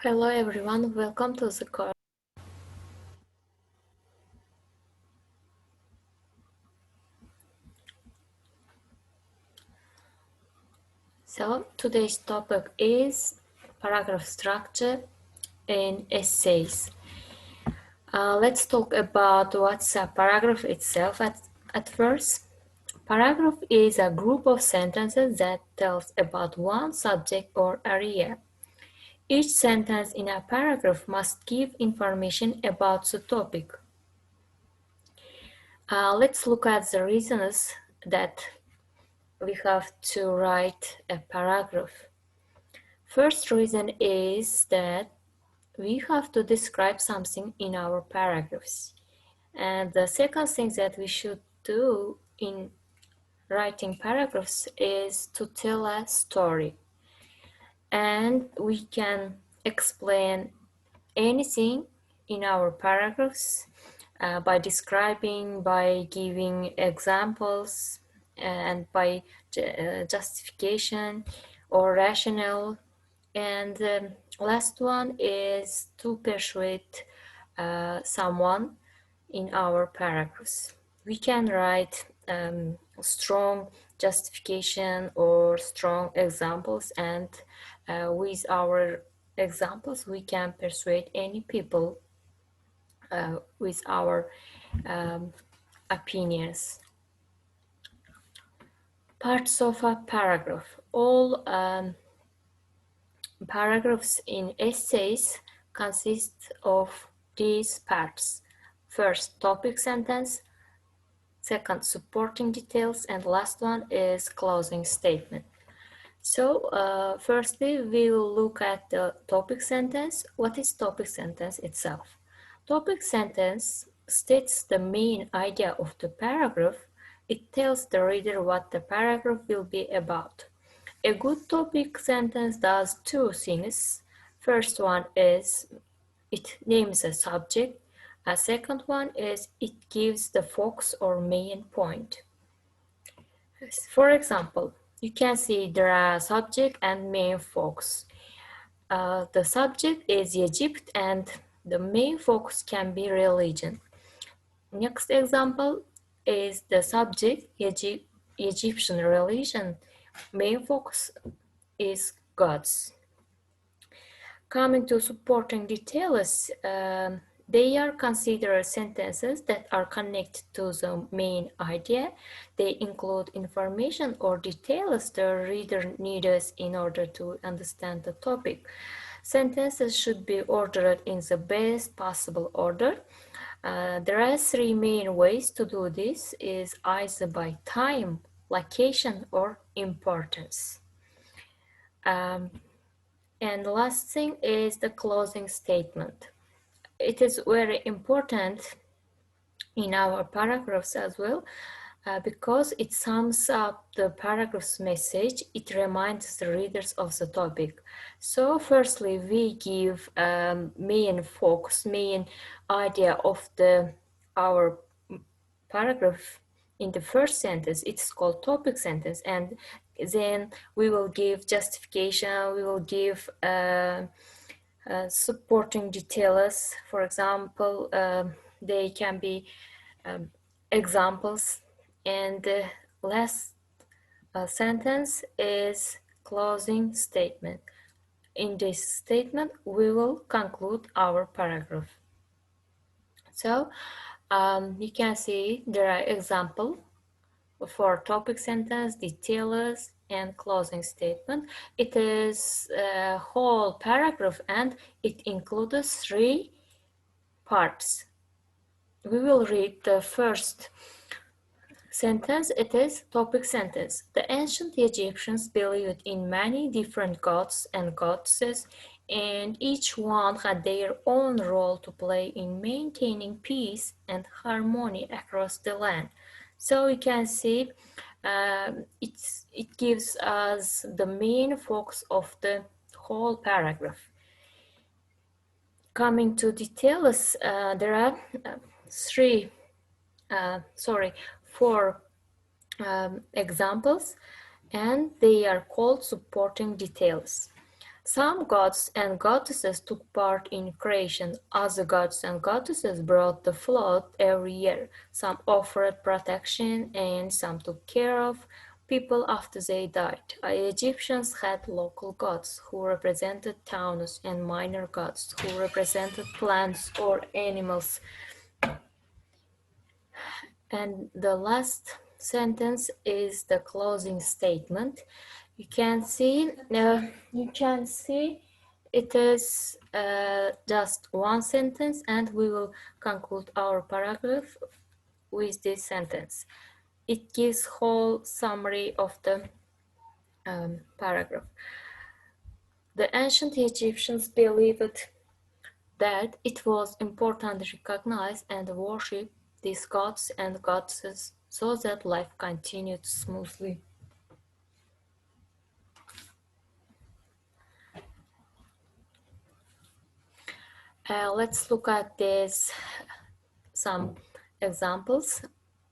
Hello everyone, welcome to the course. So today's topic is paragraph structure in essays. Let's talk about what's a paragraph itself at first. Paragraph is a group of sentences that tells about one subject or area. Each sentence in a paragraph must give information about the topic. Let's look at the reasons that we have to write a paragraph. First reason is that we have to describe something in our paragraphs. And the second thing that we should do in writing paragraphs is to tell a story. And we can explain anything in our paragraphs by describing, by giving examples, and by justification or rationale. And the last one is to persuade someone in our paragraphs. We can write strong justification or strong examples, and with our examples we can persuade any people with our opinions. Parts of a paragraph. All paragraphs in essays consist of these parts. First, topic sentence. Second, supporting details. And last one is closing statement. So firstly, we will look at the topic sentence. What is topic sentence itself? Topic sentence states the main idea of the paragraph. It tells the reader what the paragraph will be about. A good topic sentence does two things. First one is it names a subject. A second one is it gives the focus or main point. For example, you can see there are subject and main focus. The subject is Egypt and the main focus can be religion. Next example is the subject Egyptian religion. Main focus is gods. Coming to supporting details, they are considered sentences that are connected to the main idea. They include information or details the reader needs in order to understand the topic. Sentences should be ordered in the best possible order. There are three main ways to do this is either by time, location, or importance. And the last thing is the closing statement. It is very important in our paragraphs as well because it sums up the paragraph's message. It reminds the readers of the topic. So firstly, we give main focus, main idea of our paragraph in the first sentence. It's called topic sentence, and then we will give justification, we will give supporting details. For example, they can be examples, and the last sentence is closing statement. In this statement, we will conclude our paragraph. So you can see there are examples for topic sentence, details, and closing statement. It is a whole paragraph and it includes three parts. We will read the first sentence. It is topic sentence. The ancient Egyptians believed in many different gods and goddesses, and each one had their own role to play in maintaining peace and harmony across the land. So you can see it gives us the main focus of the whole paragraph. Coming to details, there are four examples, and they are called supporting details. Some gods and goddesses took part in creation. Other gods and goddesses brought the flood every year. Some offered protection and some took care of people after they died. Egyptians had local gods who represented towns and minor gods who represented plants or animals. And the last sentence is the closing statement. You can see it is just one sentence, and we will conclude our paragraph with this sentence. It gives whole summary of the paragraph. The ancient Egyptians believed that it was important to recognize and worship these gods and goddesses so that life continued smoothly. Let's look at some examples.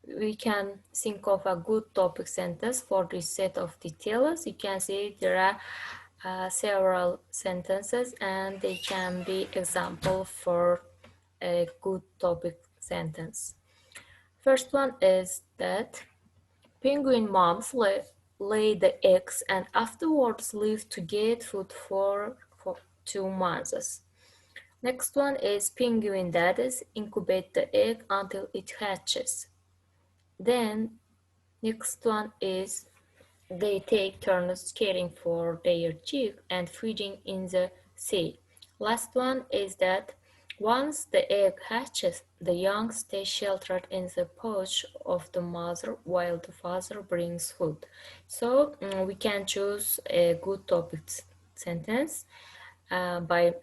We can think of a good topic sentence for this set of details. You can see there are several sentences and they can be example for a good topic sentence. First one is that penguin moms lay the eggs and afterwards live to get food for 2 months. Next one is penguin daddies incubate the egg until it hatches. Then next one is they take turns caring for their chick and feeding in the sea. Last one is that once the egg hatches, the young stay sheltered in the pouch of the mother while the father brings food. So we can choose a good topic sentence by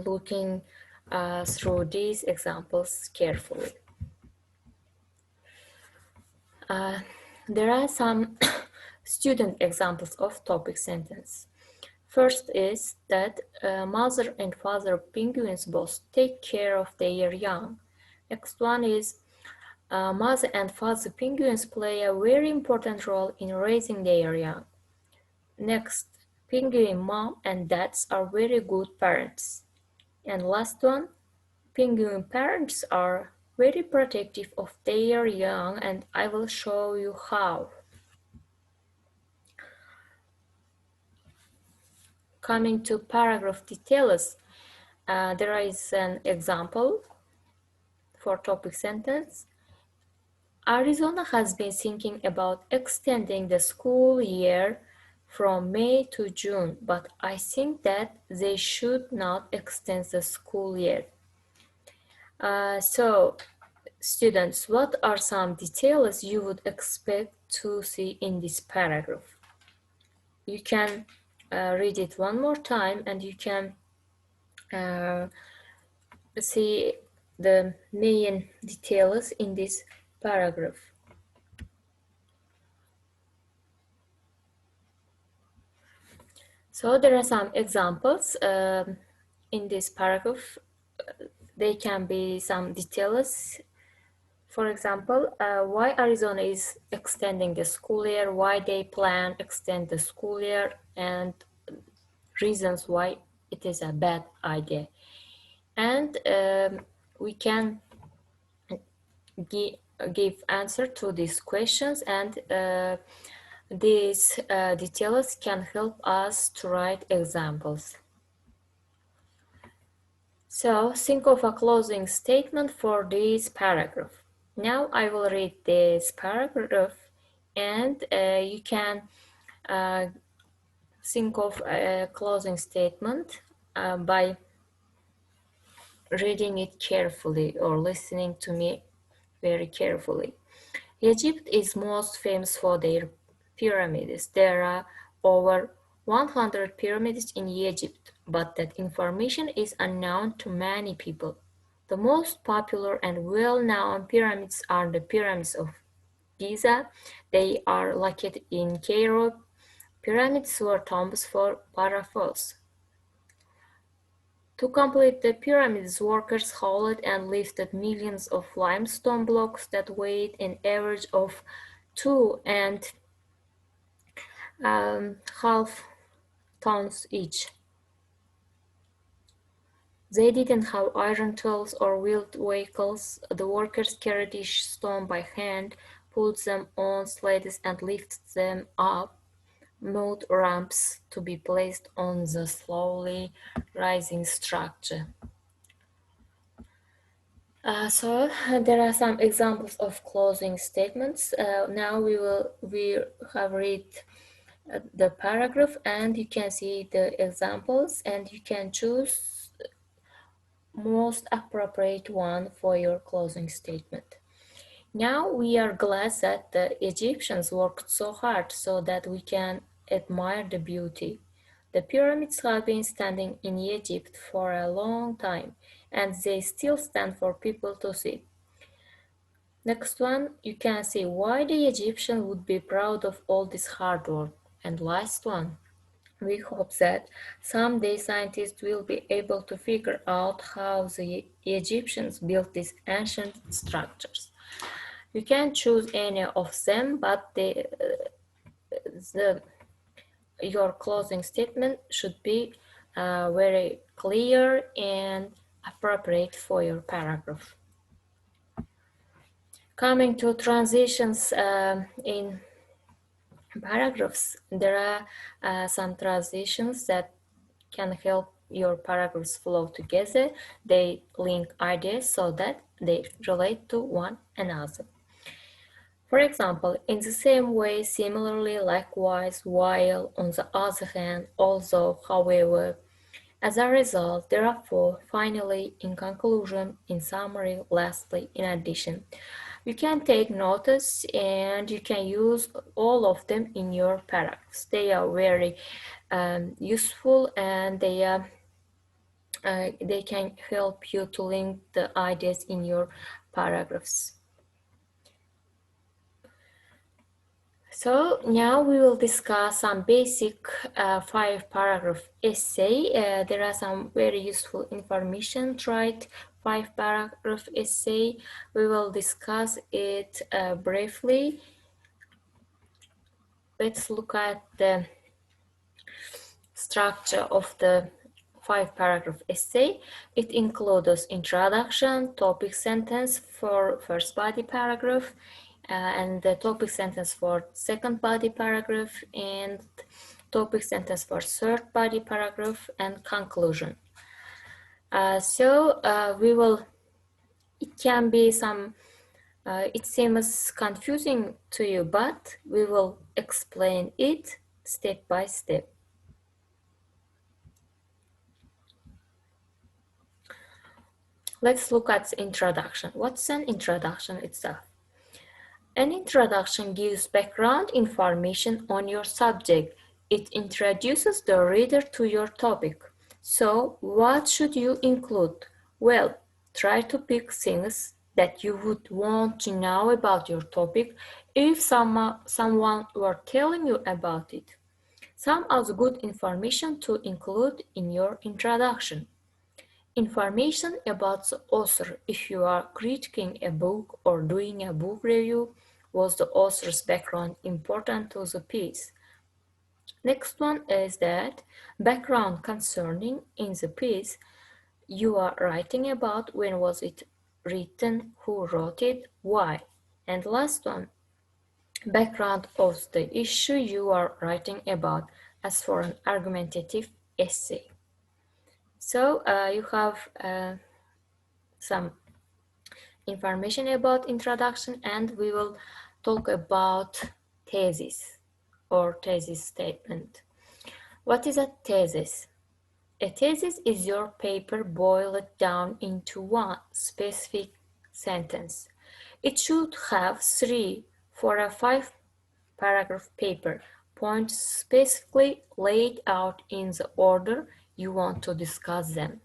looking through these examples carefully. There are some student examples of topic sentence. First is that mother and father penguins both take care of their young. Next one is mother and father penguins play a very important role in raising their young. Next, penguin mom and dads are very good parents. And last one, penguin parents are very protective of their young, and I will show you how. Coming to paragraph details, there is an example for topic sentence. Arizona has been thinking about extending the school year from May to June, but I think that they should not extend the school year. So, students, what are some details you would expect to see in this paragraph? You can read it one more time and you can see the main details in this paragraph. So there are some examples in this paragraph. They can be some details. For example, why Arizona is extending the school year, why they plan extend the school year, and reasons why it is a bad idea. And we can give answer to these questions, and these details can help us to write examples. So think of a closing statement for this paragraph. Now I will read this paragraph and you can think of a closing statement by reading it carefully or listening to me very carefully. Egypt is most famous for their pyramids. There are over 100 pyramids in Egypt, but that information is unknown to many people. The most popular and well-known pyramids are the pyramids of Giza. They are located in Cairo. Pyramids were tombs for pharaohs. To complete the pyramids, workers hauled and lifted millions of limestone blocks that weighed an average of 2.5 tons each. They didn't have iron tools or wheeled vehicles. The workers carried each stone by hand, pulled them on sledges and lifted them up mud ramps to be placed on the slowly rising structure. So there are some examples of closing statements. Now we have read the paragraph, and you can see the examples, and you can choose most appropriate one for your closing statement. Now we are glad that the Egyptians worked so hard so that we can admire the beauty. The pyramids have been standing in Egypt for a long time, and they still stand for people to see. Next one, you can see why the Egyptians would be proud of all this hard work. And last one, we hope that someday scientists will be able to figure out how the Egyptians built these ancient structures. You can choose any of them, but your closing statement should be very clear and appropriate for your paragraph. Coming to transitions in paragraphs, there are some transitions that can help your paragraphs flow together. They link ideas so that they relate to one another. For example, in the same way, similarly, likewise, while, on the other hand, although, however, as a result, therefore, finally, in conclusion, in summary, lastly, in addition. You can take notes and you can use all of them in your paragraphs. They are very useful, and they can help you to link the ideas in your paragraphs. So now we will discuss some basic 5-paragraph essay. There are some very useful information. Write 5-paragraph essay. We will discuss it briefly. Let's look at the structure of the 5-paragraph essay. It includes introduction, topic sentence for first body paragraph, and the topic sentence for second body paragraph, and topic sentence for third body paragraph, and conclusion. It can be some, it seems confusing to you, but we will explain it step by step. Let's look at the introduction. What's an introduction itself? An introduction gives background information on your subject. It introduces the reader to your topic. So, what should you include? Well, try to pick things that you would want to know about your topic if someone were telling you about it. Some of the good information to include in your introduction. Information about the author. If you are critiquing a book or doing a book review, was the author's background important to the piece? Next one is that background concerning in the piece you are writing about. When was it written? Who wrote it? Why? And last one, background of the issue you are writing about, as for an argumentative essay. So you have some information about introduction, and we will talk about thesis or thesis statement. What is a thesis? A thesis is your paper boiled down into one specific sentence. It should have 3 for a 5-paragraph paper, points specifically laid out in the order you want to discuss them.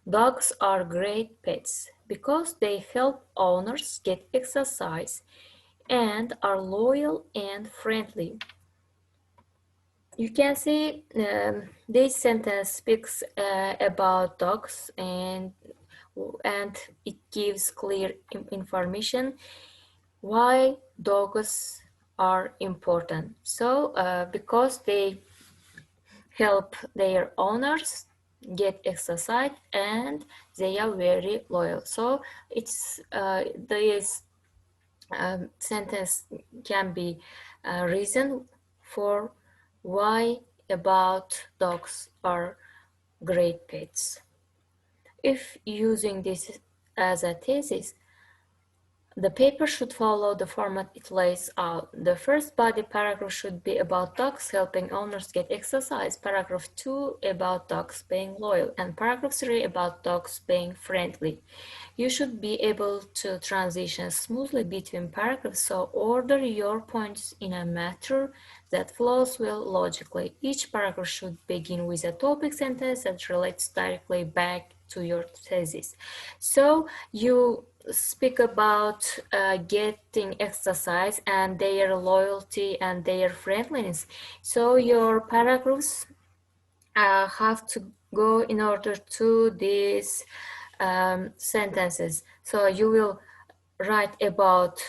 Dogs are great pets because they help owners get exercise and are loyal and friendly. You can see this sentence speaks about dogs, and it gives clear information why dogs are important. So because they help their owners get exercise, and they are very loyal. So it's this sentence can be a reason for why about dogs are great pets. If using this as a thesis, the paper should follow the format it lays out. The first body paragraph should be about dogs helping owners get exercise, paragraph 2 about dogs being loyal, and paragraph 3 about dogs being friendly. You should be able to transition smoothly between paragraphs, so order your points in a manner that flows well logically. Each paragraph should begin with a topic sentence that relates directly back to your thesis. So you speak about getting exercise and their loyalty and their friendliness. So your paragraphs have to go in order to these sentences. So you will write about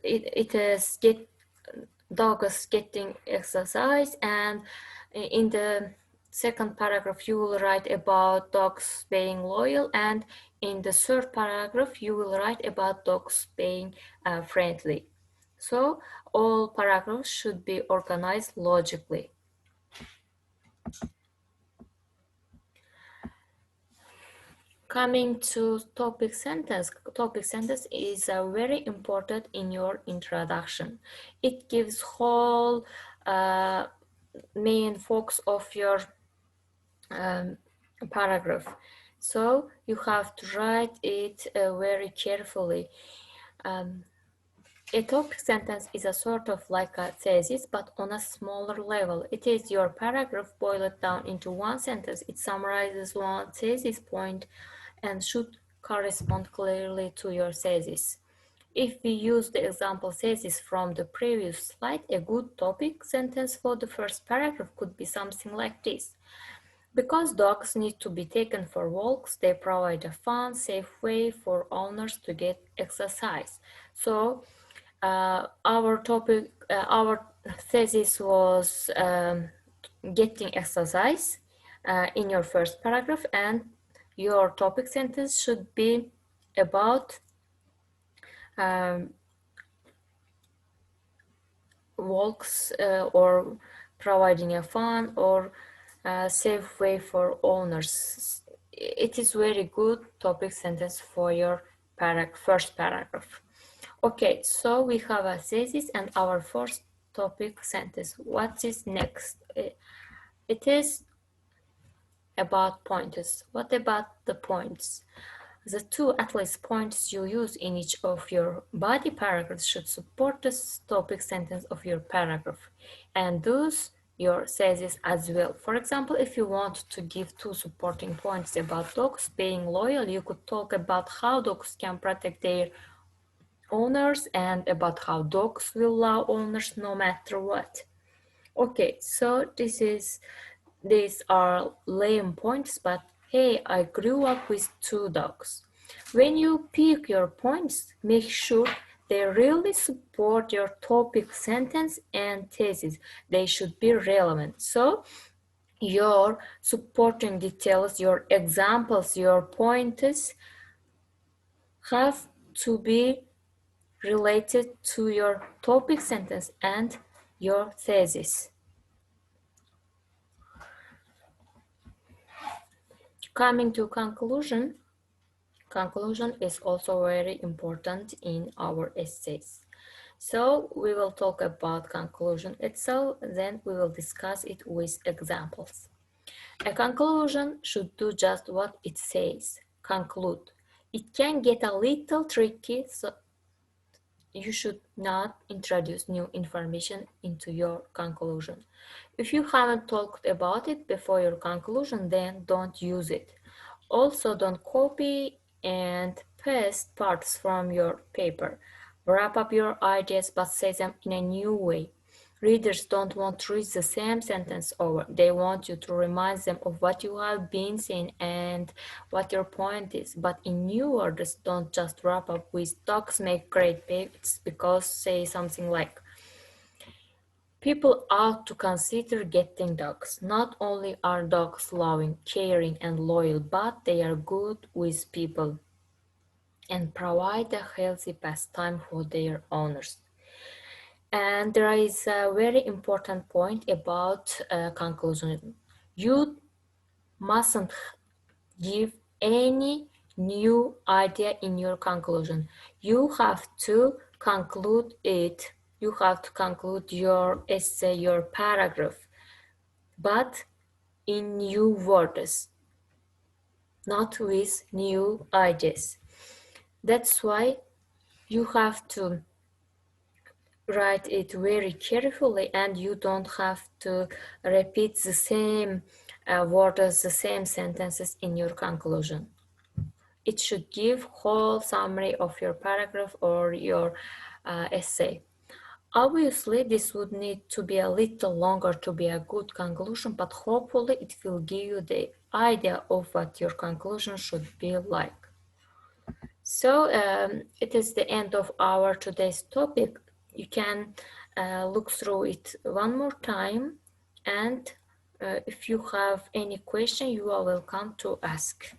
it is dogs getting exercise, and in the second paragraph you will write about dogs being loyal, and in the third paragraph you will write about dogs being friendly. So all paragraphs should be organized logically. Coming to topic sentence is very important in your introduction. It gives whole main focus of your paragraph. So you have to write it very carefully. A topic sentence is a sort of like a thesis, but on a smaller level. It is your paragraph boiled down into one sentence. It summarizes one thesis point and should correspond clearly to your thesis. If we use the example thesis from the previous slide, a good topic sentence for the first paragraph could be something like this. Because dogs need to be taken for walks, they provide a fun, safe way for owners to get exercise. So our thesis was getting exercise in your first paragraph, and your topic sentence should be about walks or providing a fun or safe way for owners. It is very good topic sentence for your first paragraph. Okay, so we have a thesis and our first topic sentence. What is next? It is about points. What about the points? The two at least points you use in each of your body paragraphs should support the topic sentence of your paragraph, and thus your thesis as well. For example, if you want to give two supporting points about dogs being loyal, you could talk about how dogs can protect their owners and about how dogs will love owners no matter what. Okay, so these are lame points, but hey, I grew up with two dogs. When you pick your points, make sure they really support your topic sentence and thesis. They should be relevant. So your supporting details, your examples, your points have to be related to your topic sentence and your thesis. Coming to conclusion is also very important in our essays. So we will talk about conclusion itself, then we will discuss it with examples. A conclusion should do just what it says, conclude. It can get a little tricky, so you should not introduce new information into your conclusion. If you haven't talked about it before your conclusion, then don't use it. Also, don't copy and paste parts from your paper. Wrap up your ideas but say them in a new way. Readers don't want to read the same sentence over. They want you to remind them of what you have been saying and what your point is. But in new words, don't just wrap up with dogs make great pets, because say something like People ought to consider getting dogs. Not only are dogs loving, caring, and loyal, but they are good with people and provide a healthy pastime for their owners. And there is a very important point about conclusion. You mustn't give any new idea in your conclusion. You have to conclude it. You have to conclude your essay, your paragraph, but in new words, not with new ideas. That's why you have to write it very carefully, and you don't have to repeat the same words, the same sentences in your conclusion. It should give whole summary of your paragraph or your essay. Obviously, this would need to be a little longer to be a good conclusion, but hopefully it will give you the idea of what your conclusion should be like. So it is the end of our today's topic. You can look through it one more time, and if you have any question, you are welcome to ask.